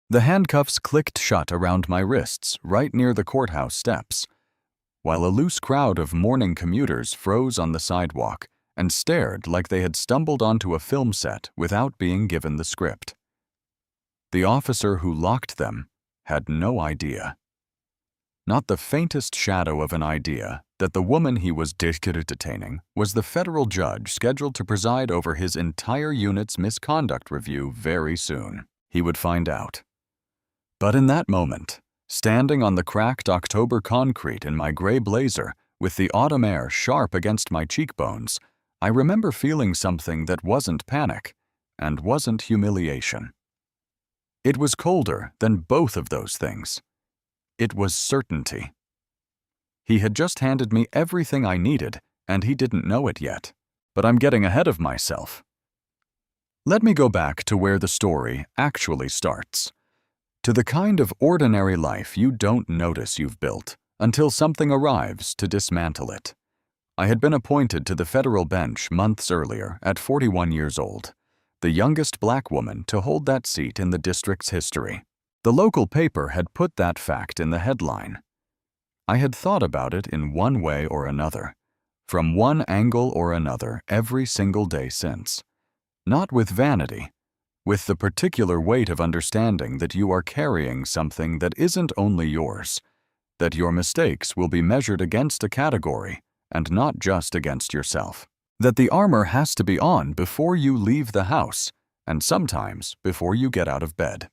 The handcuffs clicked shut around my wrists right near the courthouse steps, while a loose crowd of morning commuters froze on the sidewalk and stared like they had stumbled onto a film set without being given the script. The officer who locked them had no idea. Not the faintest shadow of an idea that the woman he was detaining was the federal judge scheduled to preside over his entire unit's misconduct review very soon. He would find out. But in that moment, standing on the cracked October concrete in my gray blazer with the autumn air sharp against my cheekbones, I remember feeling something that wasn't panic and wasn't humiliation. It was colder than both of those things. It was certainty. He had just handed me everything I needed, and he didn't know it yet. But I'm getting ahead of myself. Let me go back to where the story actually starts. To the kind of ordinary life you don't notice you've built until something arrives to dismantle it. I had been appointed to the federal bench months earlier at 41 years old, the youngest black woman to hold that seat in the district's history. The local paper had put that fact in the headline. I had thought about it in one way or another, from one angle or another every single day since. Not with vanity, with the particular weight of understanding that you are carrying something that isn't only yours, that your mistakes will be measured against a category and not just against yourself, that the armor has to be on before you leave the house and sometimes before you get out of bed.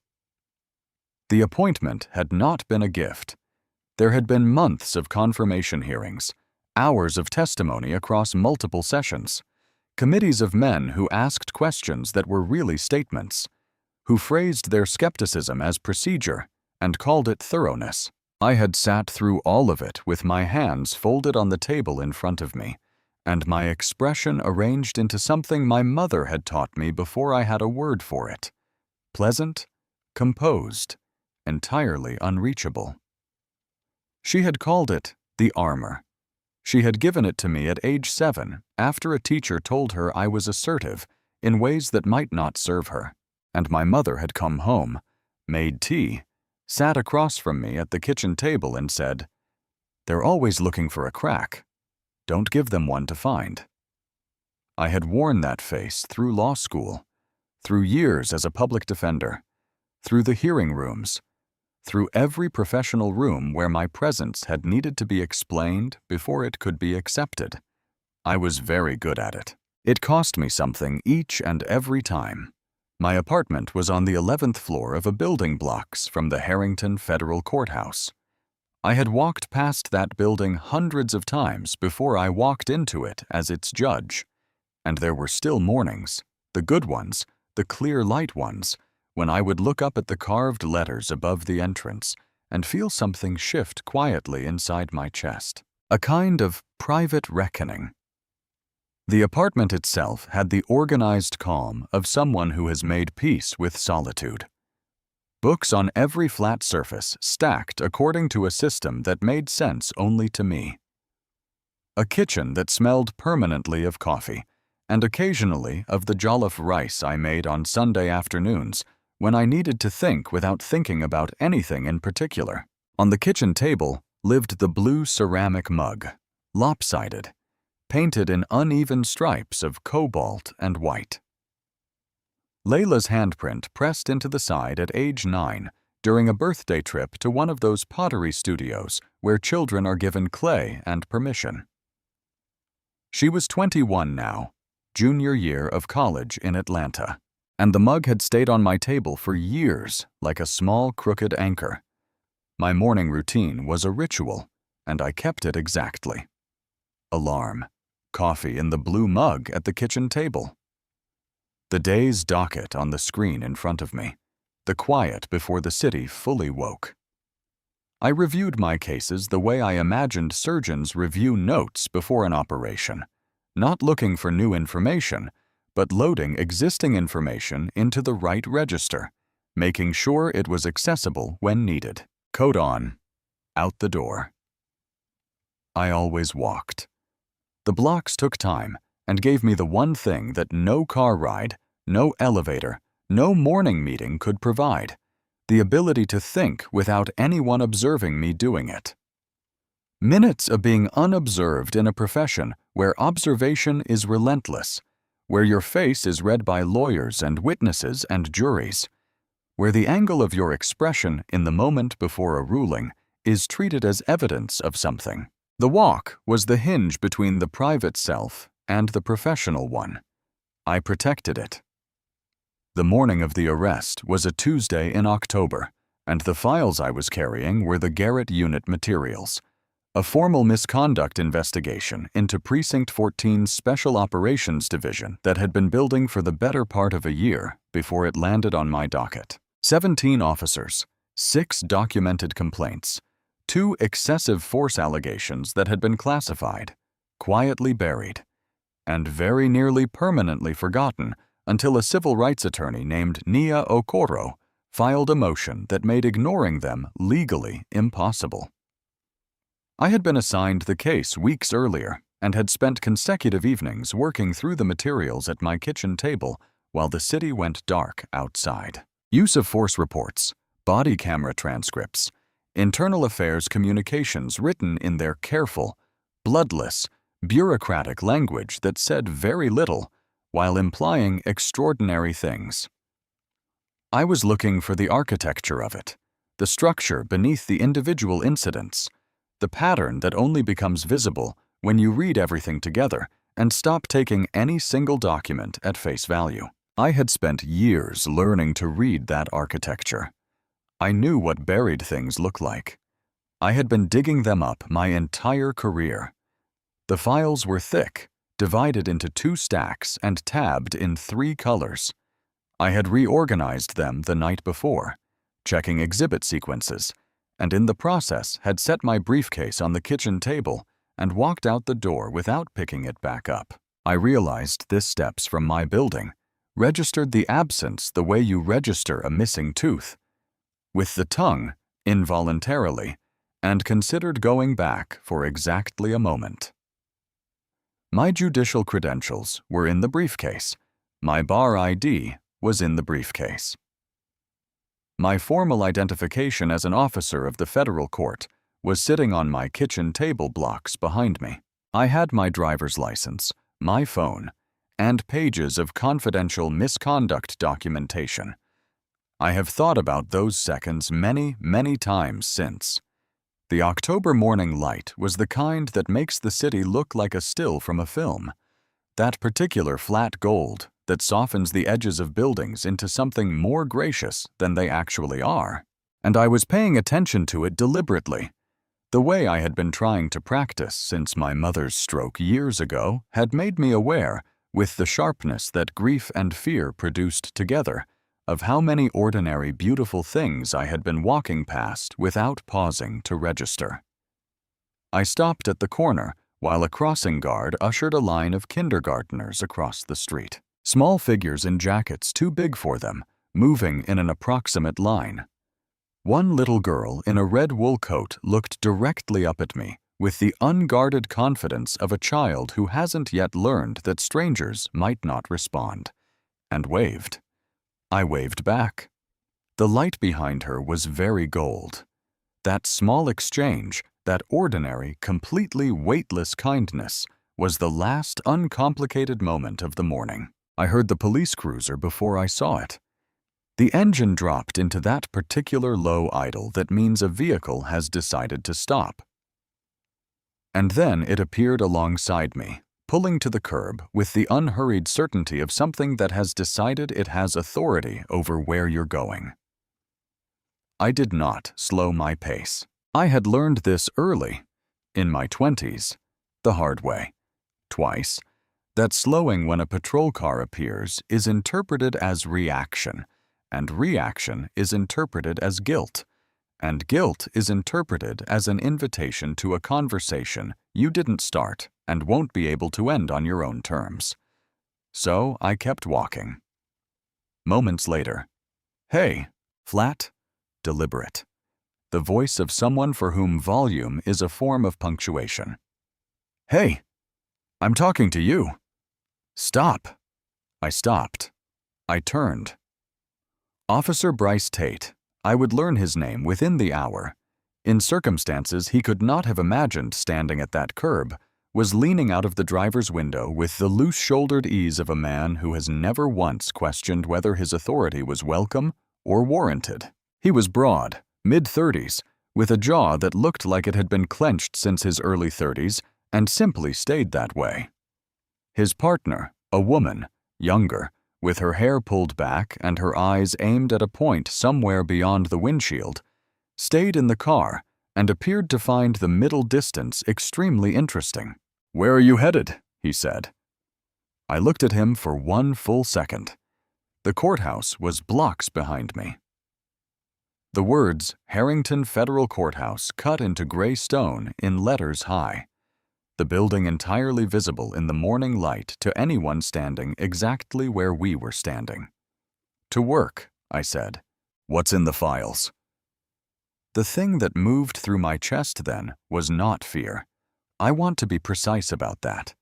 The appointment had not been a gift. There had been months of confirmation hearings, hours of testimony across multiple sessions, committees of men who asked questions that were really statements, who phrased their skepticism as procedure and called it thoroughness. I had sat through all of it with my hands folded on the table in front of me, and my expression arranged into something my mother had taught me before I had a word for it. Pleasant, composed, entirely unreachable. She had called it the armor. She had given it to me at age 7 after a teacher told her I was assertive in ways that might not serve her, and my mother had come home, made tea, sat across from me at the kitchen table and said, "They're always looking for a crack. Don't give them one to find." I had worn that face through law school, through years as a public defender, through the hearing rooms, through every professional room where my presence had needed to be explained before it could be accepted. I was very good at it. It cost me something each and every time. My apartment was on the 11th floor of a building blocks from the Harrington Federal Courthouse. I had walked past that building hundreds of times before I walked into it as its judge, and there were still mornings, the good ones, the clear light ones, when I would look up at the carved letters above the entrance and feel something shift quietly inside my chest, a kind of private reckoning. The apartment itself had the organized calm of someone who has made peace with solitude. Books on every flat surface stacked according to a system that made sense only to me. A kitchen that smelled permanently of coffee and occasionally of the jollof rice I made on Sunday afternoons when I needed to think without thinking about anything in particular. On the kitchen table lived the blue ceramic mug, lopsided, painted in uneven stripes of cobalt and white. Layla's handprint pressed into the side at age 9 during a birthday trip to one of those pottery studios where children are given clay and permission. She was 21 now, junior year of college in Atlanta, and the mug had stayed on my table for years like a small crooked anchor. My morning routine was a ritual, and I kept it exactly. Alarm. Coffee in the blue mug at the kitchen table. The day's docket on the screen in front of me. The quiet before the city fully woke. I reviewed my cases the way I imagined surgeons review notes before an operation, not looking for new information, but loading existing information into the right register, making sure it was accessible when needed. Coat on, out the door. I always walked. The blocks took time and gave me the one thing that no car ride, no elevator, no morning meeting could provide, the ability to think without anyone observing me doing it. Minutes of being unobserved in a profession where observation is relentless, where your face is read by lawyers and witnesses and juries, where the angle of your expression in the moment before a ruling is treated as evidence of something. The walk was the hinge between the private self and the professional one. I protected it. The morning of the arrest was a Tuesday in October, and the files I was carrying were the Garrett Unit materials, a formal misconduct investigation into Precinct 14's Special Operations Division that had been building for the better part of a year before it landed on my docket. 17 officers, 6 documented complaints, 2 excessive force allegations that had been classified, quietly buried, and very nearly permanently forgotten until a civil rights attorney named Nia Okoro filed a motion that made ignoring them legally impossible. I had been assigned the case weeks earlier and had spent consecutive evenings working through the materials at my kitchen table while the city went dark outside. Use of force reports, body camera transcripts, internal affairs communications written in their careful, bloodless, bureaucratic language that said very little while implying extraordinary things. I was looking for the architecture of it, the structure beneath the individual incidents, the pattern that only becomes visible when you read everything together and stop taking any single document at face value. I had spent years learning to read that architecture. I knew what buried things look like. I had been digging them up my entire career. The files were thick, divided into 2 stacks and tabbed in 3 colors. I had reorganized them the night before, checking exhibit sequences, and in the process had set my briefcase on the kitchen table and walked out the door without picking it back up. I realized this steps from my building, registered the absence the way you register a missing tooth, with the tongue, involuntarily, and considered going back for exactly a moment. My judicial credentials were in the briefcase. My bar ID was in the briefcase. My formal identification as an officer of the federal court was sitting on my kitchen table blocks behind me. I had my driver's license, my phone, and pages of confidential misconduct documentation. I have thought about those seconds many, many times since. The October morning light was the kind that makes the city look like a still from a film. That particular flat gold that softens the edges of buildings into something more gracious than they actually are. And I was paying attention to it deliberately. The way I had been trying to practice since my mother's stroke years ago had made me aware, with the sharpness that grief and fear produced together, of how many ordinary beautiful things I had been walking past without pausing to register. I stopped at the corner while a crossing guard ushered a line of kindergartners across the street. Small figures in jackets too big for them, moving in an approximate line. One little girl in a red wool coat looked directly up at me with the unguarded confidence of a child who hasn't yet learned that strangers might not respond, and waved. I waved back. The light behind her was very gold. That small exchange, that ordinary, completely weightless kindness, was the last uncomplicated moment of the morning. I heard the police cruiser before I saw it. The engine dropped into that particular low idle that means a vehicle has decided to stop. And then it appeared alongside me, pulling to the curb with the unhurried certainty of something that has decided it has authority over where you're going. I did not slow my pace. I had learned this early, in my 20s, the hard way, twice, that slowing when a patrol car appears is interpreted as reaction, and reaction is interpreted as guilt, and guilt is interpreted as an invitation to a conversation you didn't start and won't be able to end on your own terms. So I kept walking. Moments later, "Hey," flat, deliberate. The voice of someone for whom volume is a form of punctuation. "Hey, I'm talking to you." "Stop." I stopped. I turned. Officer Bryce Tate, I would learn his name within the hour. In circumstances he could not have imagined standing at that curb, was leaning out of the driver's window with the loose-shouldered ease of a man who has never once questioned whether his authority was welcome or warranted. He was broad, mid-30s, with a jaw that looked like it had been clenched since his early 30s and simply stayed that way. His partner, a woman, younger, with her hair pulled back and her eyes aimed at a point somewhere beyond the windshield, stayed in the car and appeared to find the middle distance extremely interesting. "Where are you headed?" he said. I looked at him for one full second. The courthouse was blocks behind me. The words Harrington Federal Courthouse cut into gray stone in letters high. The building entirely visible in the morning light to anyone standing exactly where we were standing. "To work," I said. "What's in the files?" The thing that moved through my chest then was not fear. I want to be precise about that.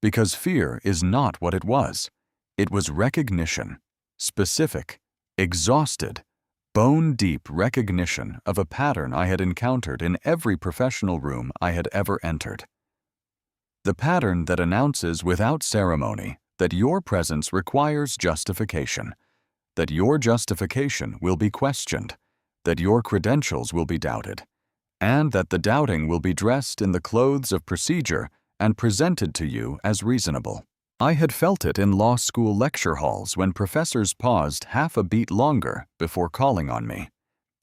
Because fear is not what it was. It was recognition, specific, exhausted, bone-deep recognition of a pattern I had encountered in every professional room I had ever entered. The pattern that announces without ceremony that your presence requires justification, that your justification will be questioned, that your credentials will be doubted, and that the doubting will be dressed in the clothes of procedure and presented to you as reasonable. I had felt it in law school lecture halls when professors paused half a beat longer before calling on me.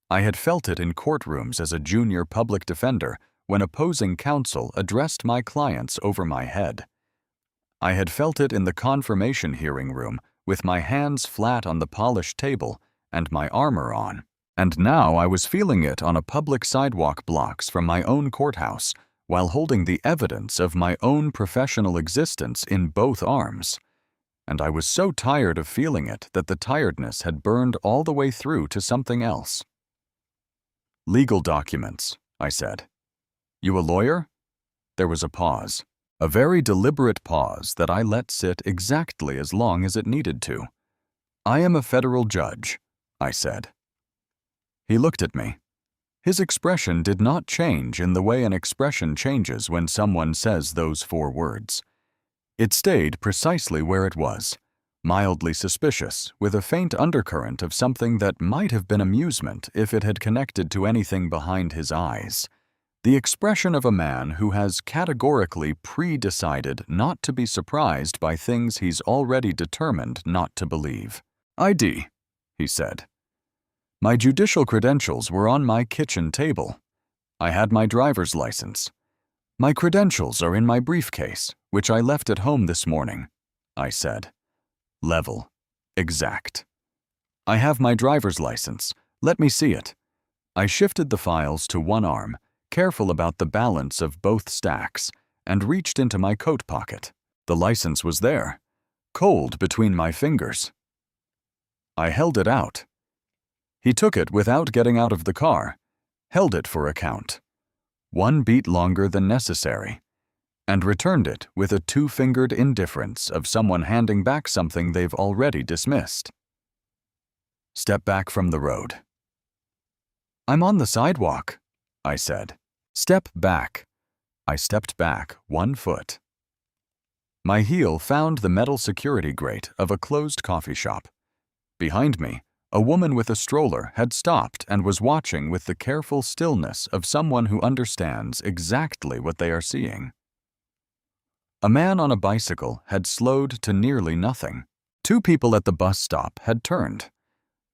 I had felt it in courtrooms as a junior public defender when opposing counsel addressed my clients over my head. I had felt it in the confirmation hearing room with my hands flat on the polished table and my armor on. And now I was feeling it on a public sidewalk blocks from my own courthouse while holding the evidence of my own professional existence in both arms. And I was so tired of feeling it that the tiredness had burned all the way through to something else. "Legal documents," I said. "You a lawyer?" There was a pause, a very deliberate pause that I let sit exactly as long as it needed to. "I am a federal judge," I said. He looked at me. His expression did not change in the way an expression changes when someone says those 4 words. It stayed precisely where it was, mildly suspicious, with a faint undercurrent of something that might have been amusement if it had connected to anything behind his eyes. The expression of a man who has categorically pre-decided not to be surprised by things he's already determined not to believe. "ID," he said. My judicial credentials were on my kitchen table. I had my driver's license. "My credentials are in my briefcase, which I left at home this morning," I said. Level. Exact. "I have my driver's license. Let me see it." I shifted the files to one arm, careful about the balance of both stacks, and reached into my coat pocket. The license was there, cold between my fingers. I held it out. He took it without getting out of the car, held it for a count, 1 beat longer than necessary, and returned it with a 2-fingered indifference of someone handing back something they've already dismissed. "Step back from the road." "I'm on the sidewalk," I said. "Step back." I stepped back 1 foot. My heel found the metal security grate of a closed coffee shop. Behind me, a woman with a stroller had stopped and was watching with the careful stillness of someone who understands exactly what they are seeing. A man on a bicycle had slowed to nearly nothing. 2 people at the bus stop had turned.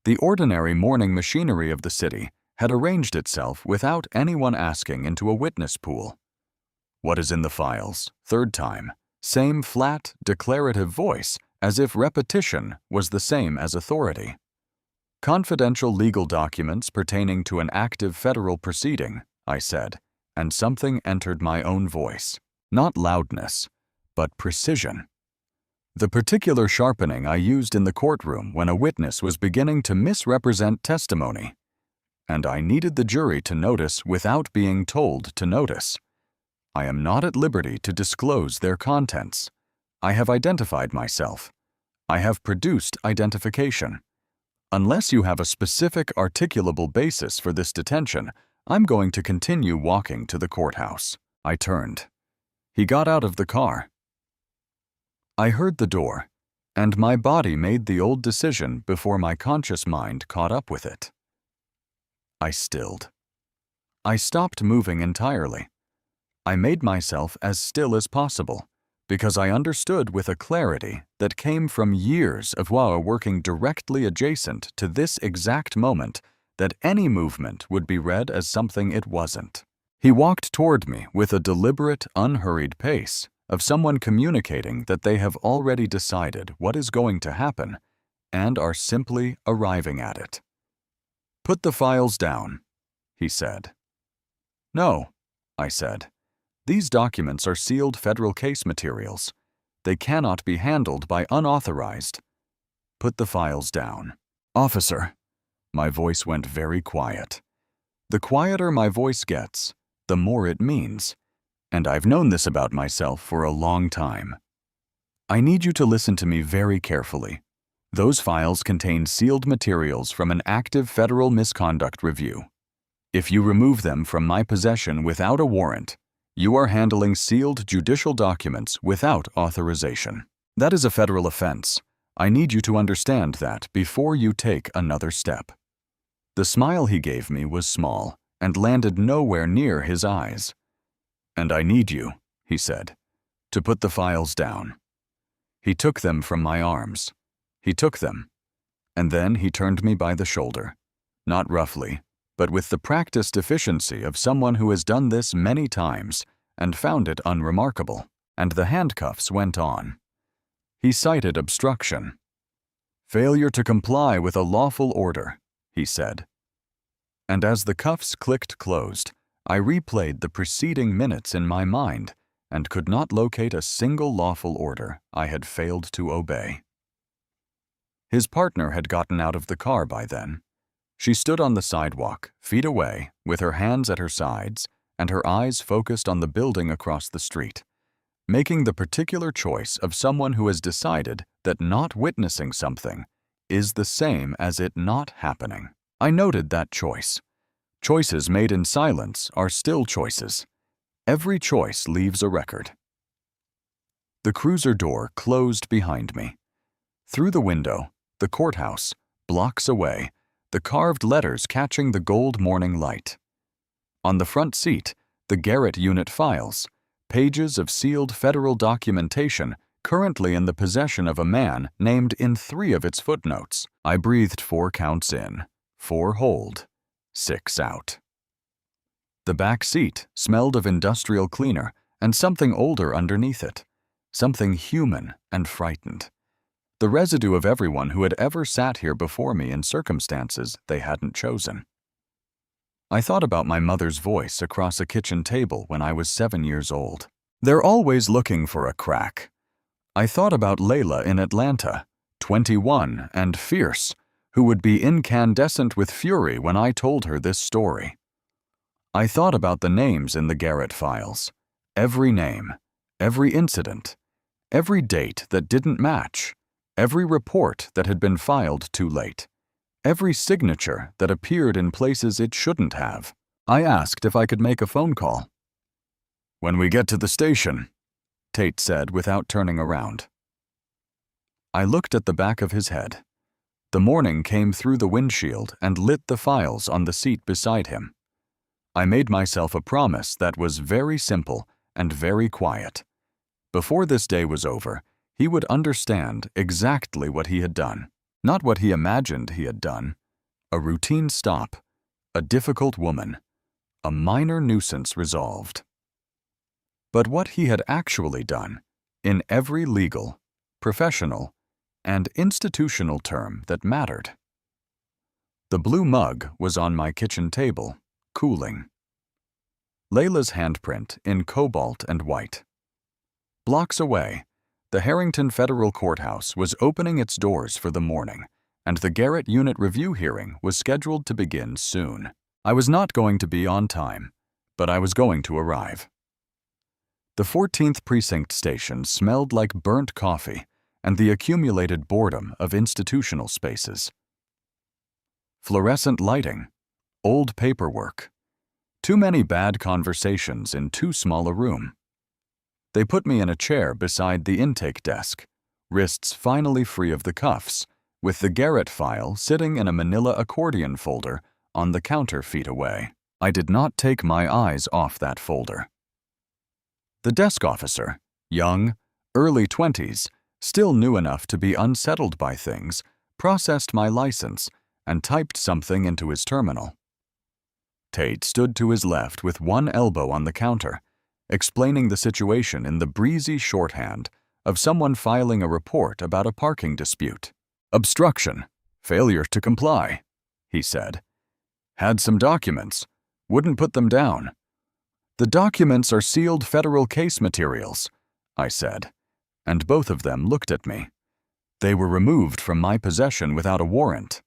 The ordinary morning machinery of the city had arranged itself without anyone asking into a witness pool. "What is in the files?" 3rd time. Same flat, declarative voice, as if repetition was the same as authority. "Confidential legal documents pertaining to an active federal proceeding," I said, and something entered my own voice. Not loudness, but precision. The particular sharpening I used in the courtroom when a witness was beginning to misrepresent testimony. And I needed the jury to notice without being told to notice. I am not at liberty to disclose their contents. I have identified myself. I have produced identification. Unless you have a specific articulable basis for this detention, I'm going to continue walking to the courthouse. I turned. He got out of the car. I heard the door, and my body made the old decision before my conscious mind caught up with it. I stilled. I stopped moving entirely. I made myself as still as possible, because I understood with a clarity that came from years of while working directly adjacent to this exact moment that any movement would be read as something it wasn't. He walked toward me with a deliberate, unhurried pace of someone communicating that they have already decided what is going to happen and are simply arriving at it. "Put the files down," he said. "No," I said. "These documents are sealed federal case materials. They cannot be handled by unauthorized." "Put the files down." "Officer." My voice went very quiet. The quieter my voice gets, the more it means, and I've known this about myself for a long time. "I need you to listen to me very carefully. Those files contain sealed materials from an active federal misconduct review. If you remove them from my possession without a warrant, you are handling sealed judicial documents without authorization. That is a federal offense. I need you to understand that before you take another step." The smile he gave me was small and landed nowhere near his eyes. "And I need you," he said, "to put the files down." He took them from my arms. He took them, and then he turned me by the shoulder, not roughly, but with the practiced efficiency of someone who has done this many times and found it unremarkable, and the handcuffs went on. He cited obstruction. "Failure to comply with a lawful order," he said. And as the cuffs clicked closed, I replayed the preceding minutes in my mind and could not locate a single lawful order I had failed to obey. His partner had gotten out of the car by then. She stood on the sidewalk, feet away, with her hands at her sides and her eyes focused on the building across the street, making the particular choice of someone who has decided that not witnessing something is the same as it not happening. I noted that choice. Choices made in silence are still choices. Every choice leaves a record. The cruiser door closed behind me. Through the window, the courthouse, blocks away, the carved letters catching the gold morning light. On the front seat, the Garrett unit files, pages of sealed federal documentation currently in the possession of a man named in 3 of its footnotes. I breathed 4 counts in, 4 hold, 6 out. The back seat smelled of industrial cleaner and something older underneath it, something human and frightened. The residue of everyone who had ever sat here before me in circumstances they hadn't chosen. I thought about my mother's voice across a kitchen table when I was 7 years old. "They're always looking for a crack." I thought about Layla in Atlanta, 21 and fierce, who would be incandescent with fury when I told her this story. I thought about the names in the Garrett files, every name, every incident, every date that didn't match, every report that had been filed too late, every signature that appeared in places it shouldn't have. I asked if I could make a phone call. "When we get to the station," Tate said without turning around. I looked at the back of his head. The morning came through the windshield and lit the files on the seat beside him. I made myself a promise that was very simple and very quiet. Before this day was over, he would understand exactly what he had done, not what he imagined he had done. A routine stop, a difficult woman, a minor nuisance resolved. But what he had actually done, in every legal, professional, and institutional term that mattered. The blue mug was on my kitchen table, cooling. Layla's handprint in cobalt and white. Blocks away, the Harrington Federal Courthouse was opening its doors for the morning, and the Garrett Unit Review hearing was scheduled to begin soon. I was not going to be on time, but I was going to arrive. The 14th Precinct station smelled like burnt coffee and the accumulated boredom of institutional spaces. fluorescent lighting, old paperwork. Too many bad conversations in too small a room. They put me in a chair beside the intake desk, wrists finally free of the cuffs, with the Garrett file sitting in a manila accordion folder on the counter feet away. I did not take my eyes off that folder. The desk officer, young, early 20s, still new enough to be unsettled by things, processed my license and typed something into his terminal. Tate stood to his left with one elbow on the counter, explaining the situation in the breezy shorthand of someone filing a report about a parking dispute. "Obstruction, failure to comply," he said. "Had some documents, wouldn't put them down." "The documents are sealed federal case materials," I said, and both of them looked at me. "They were removed from my possession without a warrant.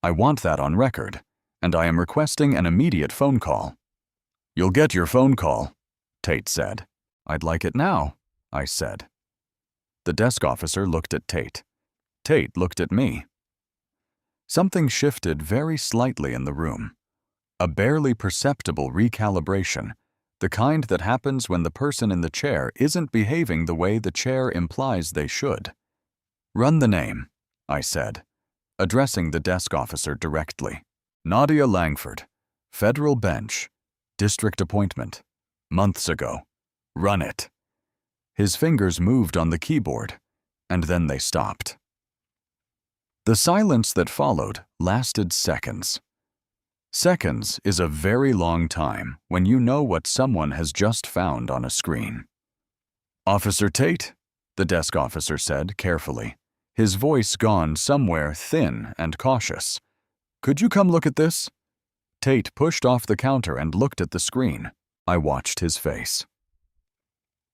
I want that on record, and I am requesting an immediate phone call." "You'll get your phone call," Tate said. "I'd like it now," I said. The desk officer looked at Tate. Tate looked at me. Something shifted very slightly in the room. A barely perceptible recalibration, the kind that happens when the person in the chair isn't behaving the way the chair implies they should. "Run the name," I said, addressing the desk officer directly. "Nadia Langford, federal bench, district appointment, months ago. Run it." His fingers moved on the keyboard, and then they stopped. The silence that followed lasted seconds. Seconds is a very long time when you know what someone has just found on a screen. "Officer Tate," the desk officer said carefully, his voice gone somewhere thin and cautious. "Could you come look at this?" Tate pushed off the counter and looked at the screen. I watched his face.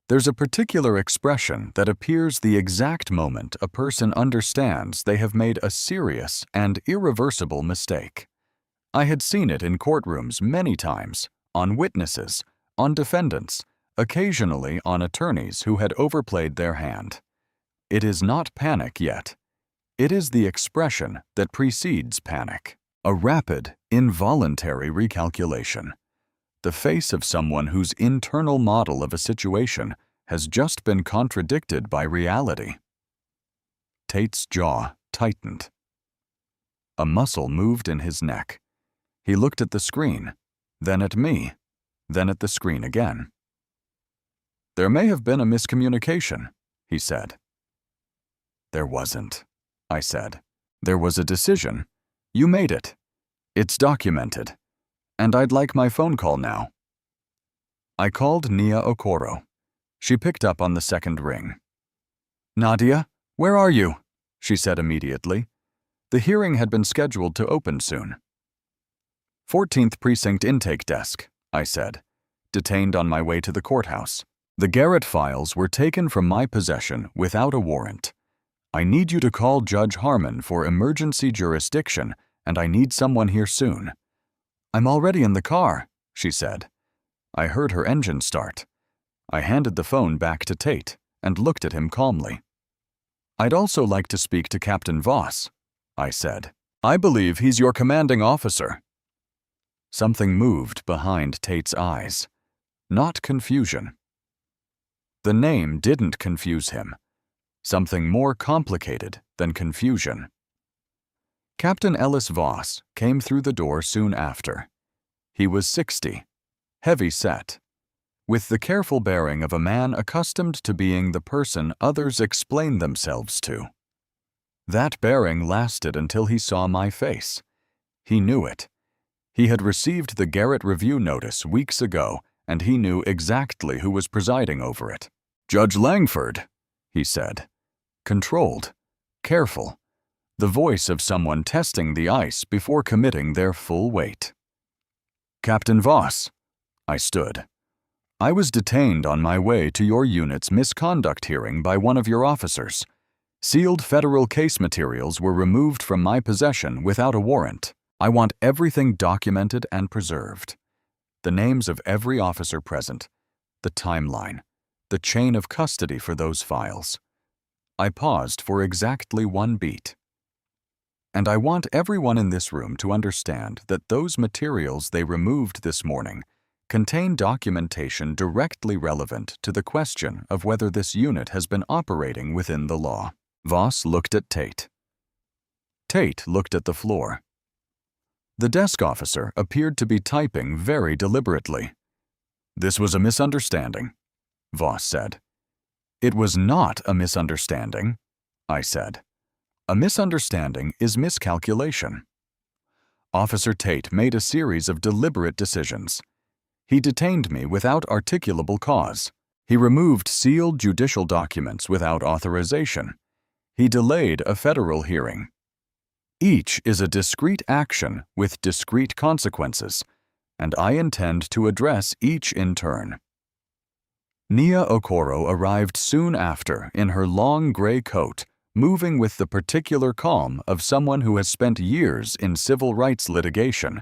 There's a particular expression that appears the exact moment a person understands they have made a serious and irreversible mistake. I had seen it in courtrooms many times, on witnesses, on defendants, occasionally on attorneys who had overplayed their hand. It is not panic yet. It is the expression that precedes panic. A rapid, involuntary recalculation. The face of someone whose internal model of a situation has just been contradicted by reality. Tate's jaw tightened. A muscle moved in his neck. He looked at the screen, then at me, then at the screen again. "There may have been a miscommunication," he said. "There wasn't," I said. "There was a decision. You made it. It's documented. And I'd like my phone call now." I called Nia Okoro. She picked up on the second ring. "Nadia, where are you?" she said immediately. The hearing had been scheduled to open soon. 14th Precinct intake desk, I said, detained on my way to the courthouse. The Garrett files were taken from my possession without a warrant. I need you to call Judge Harmon for emergency jurisdiction, and I need someone here soon. "I'm already in the car," she said. I heard her engine start. I handed the phone back to Tate and looked at him calmly. "I'd also like to speak to Captain Voss," I said. "I believe he's your commanding officer." Something moved behind Tate's eyes. Not confusion. The name didn't confuse him. Something more complicated than confusion. Captain Ellis Voss came through the door soon after. He was 60, heavy-set, with the careful bearing of a man accustomed to being the person others explain themselves to. That bearing lasted until he saw my face. He knew it. He had received the Garrett review notice weeks ago, and he knew exactly who was presiding over it. "Judge Langford," he said. Controlled, careful, the voice of someone testing the ice before committing their full weight. "Captain Voss." I stood. "I was detained on my way to your unit's misconduct hearing by one of your officers. Sealed federal case materials were removed from my possession without a warrant. I want everything documented and preserved. The names of every officer present, the timeline, the chain of custody for those files." I paused for exactly one beat. And I want everyone in this room to understand that those materials they removed this morning contain documentation directly relevant to the question of whether this unit has been operating within the law. Voss looked at Tate. Tate looked at the floor. The desk officer appeared to be typing very deliberately. "This was a misunderstanding," Voss said. "It was not a misunderstanding," I said. "A misunderstanding is miscalculation." Officer Tate made a series of deliberate decisions. He detained me without articulable cause. He removed sealed judicial documents without authorization. He delayed a federal hearing. Each is a discrete action with discrete consequences, and I intend to address each in turn. Nia Okoro arrived soon after in her long gray coat, moving with the particular calm of someone who has spent years in civil rights litigation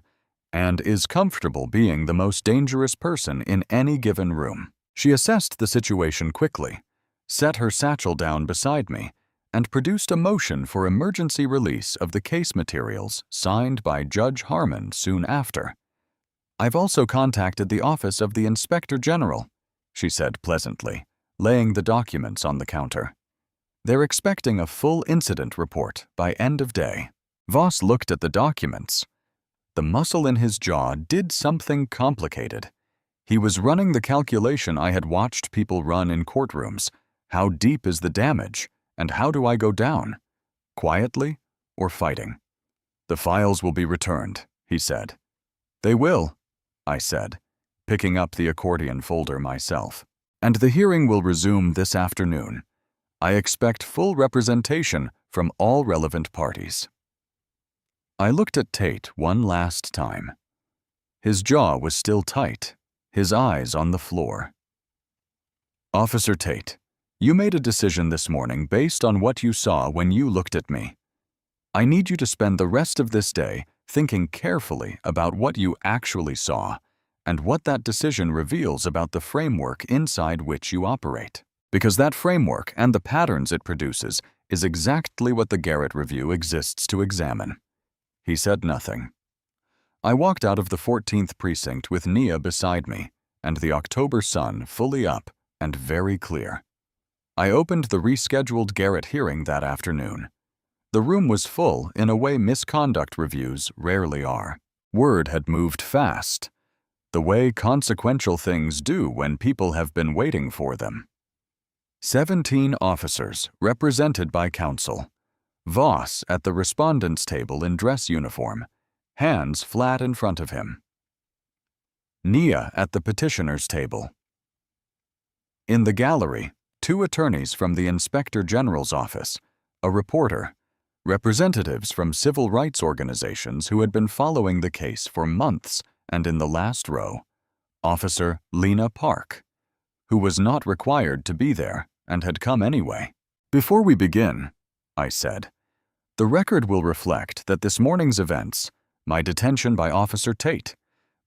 and is comfortable being the most dangerous person in any given room. She assessed the situation quickly, set her satchel down beside me, and produced a motion for emergency release of the case materials signed by Judge Harmon soon after. "I've also contacted the office of the Inspector General," she said pleasantly, laying the documents on the counter. "They're expecting a full incident report by end of day." Voss looked at the documents. The muscle in his jaw did something complicated. He was running the calculation I had watched people run in courtrooms. How deep is the damage, and how do I go down? Quietly or fighting? "The files will be returned," he said. "They will," I said, picking up the accordion folder myself. "And the hearing will resume this afternoon. I expect full representation from all relevant parties." I looked at Tate one last time. His jaw was still tight, his eyes on the floor. "Officer Tate, you made a decision this morning based on what you saw when you looked at me. I need you to spend the rest of this day thinking carefully about what you actually saw and what that decision reveals about the framework inside which you operate. Because that framework and the patterns it produces is exactly what the Garrett Review exists to examine." He said nothing. I walked out of the 14th precinct with Nia beside me and the October sun fully up and very clear. I opened the rescheduled Garrett hearing that afternoon. The room was full in a way misconduct reviews rarely are. Word had moved fast, the way consequential things do when people have been waiting for them. 17 officers represented by counsel. Voss at the respondent's table in dress uniform, hands flat in front of him. Nia at the petitioner's table. In the gallery, 2 attorneys from the Inspector General's office, a reporter, representatives from civil rights organizations who had been following the case for months, and in the last row, Officer Lena Park, who was not required to be there and had come anyway. "Before we begin," I said, "the record will reflect that this morning's events, my detention by Officer Tate,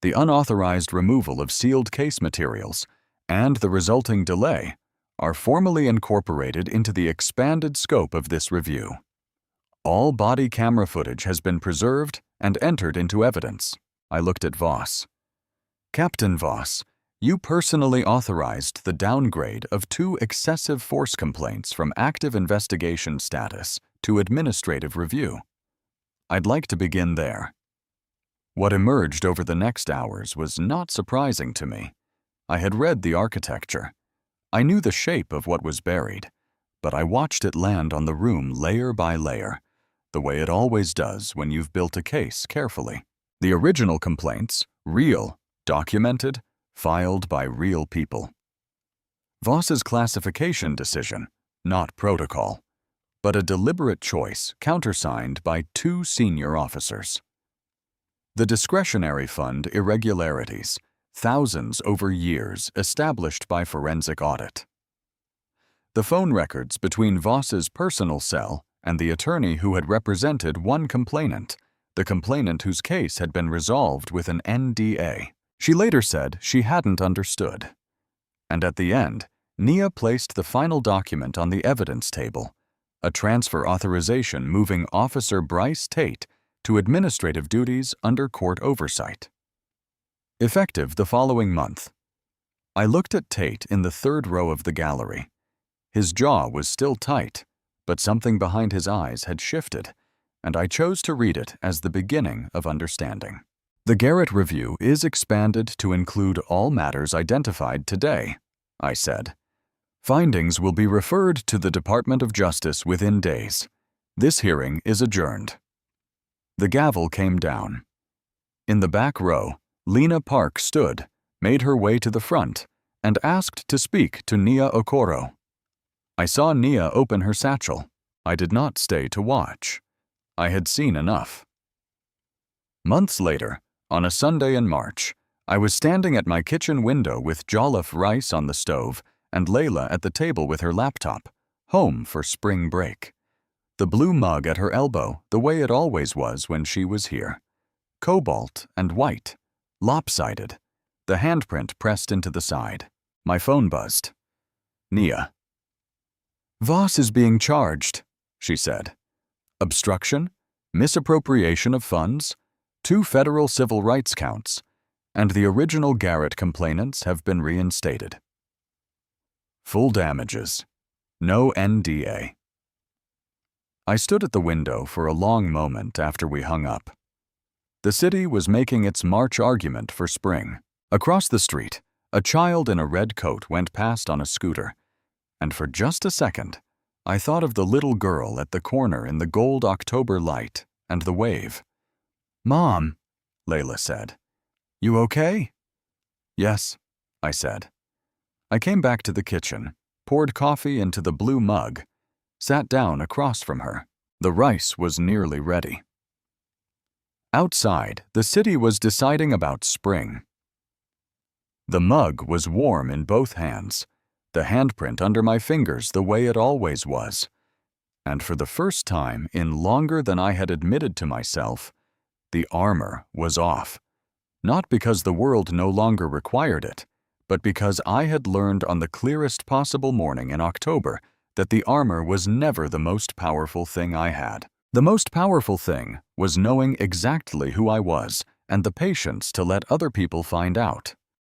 the unauthorized removal of sealed case materials, and the resulting delay, are formally incorporated into the expanded scope of this review. All body camera footage has been preserved and entered into evidence." I looked at Voss. "Captain Voss, you personally authorized the downgrade of 2 excessive force complaints from active investigation status to administrative review. I'd like to begin there." What emerged over the next hours was not surprising to me. I had read the architecture. I knew the shape of what was buried, but I watched it land on the room layer by layer, the way it always does when you've built a case carefully. The original complaints, real, documented, filed by real people. Voss's classification decision, not protocol, but a deliberate choice countersigned by 2 senior officers. The discretionary fund irregularities, thousands over years established by forensic audit. The phone records between Voss's personal cell and the attorney who had represented one complainant, the complainant whose case had been resolved with an NDA. She later said she hadn't understood. And at the end, Nia placed the final document on the evidence table, a transfer authorization moving Officer Bryce Tate to administrative duties under court oversight. Effective the following month. I looked at Tate in the third row of the gallery. His jaw was still tight, but something behind his eyes had shifted, and I chose to read it as the beginning of understanding. The Garrett Review is expanded to include all matters identified today, I said. Findings will be referred to the Department of Justice within days. This hearing is adjourned. The gavel came down. In the back row, Lena Park stood, made her way to the front, and asked to speak to Nia Okoro. I saw Nia open her satchel. I did not stay to watch. I had seen enough. Months later, on a Sunday in March, I was standing at my kitchen window with jollof rice on the stove and Layla at the table with her laptop, home for spring break. The blue mug at her elbow, the way it always was when she was here. Cobalt and white, lopsided, the handprint pressed into the side. My phone buzzed. Nia. Voss is being charged, she said. Obstruction, misappropriation of funds, 2 federal civil rights counts, and the original Garrett complainants have been reinstated. Full damages. No NDA. I stood at the window for a long moment after we hung up. The city was making its March argument for spring. Across the street, a child in a red coat went past on a scooter, and for just a second, I thought of the little girl at the corner in the gold October light and the wave. Mom, Layla said. You okay? Yes, I said. I came back to the kitchen, poured coffee into the blue mug, sat down across from her. The rice was nearly ready. Outside, the city was deciding about spring. The mug was warm in both hands, the handprint under my fingers the way it always was. And for the first time in longer than I had admitted to myself, the armor was off. Not because the world no longer required it, but because I had learned on the clearest possible morning in October that the armor was never the most powerful thing I had. The most powerful thing was knowing exactly who I was and the patience to let other people find out.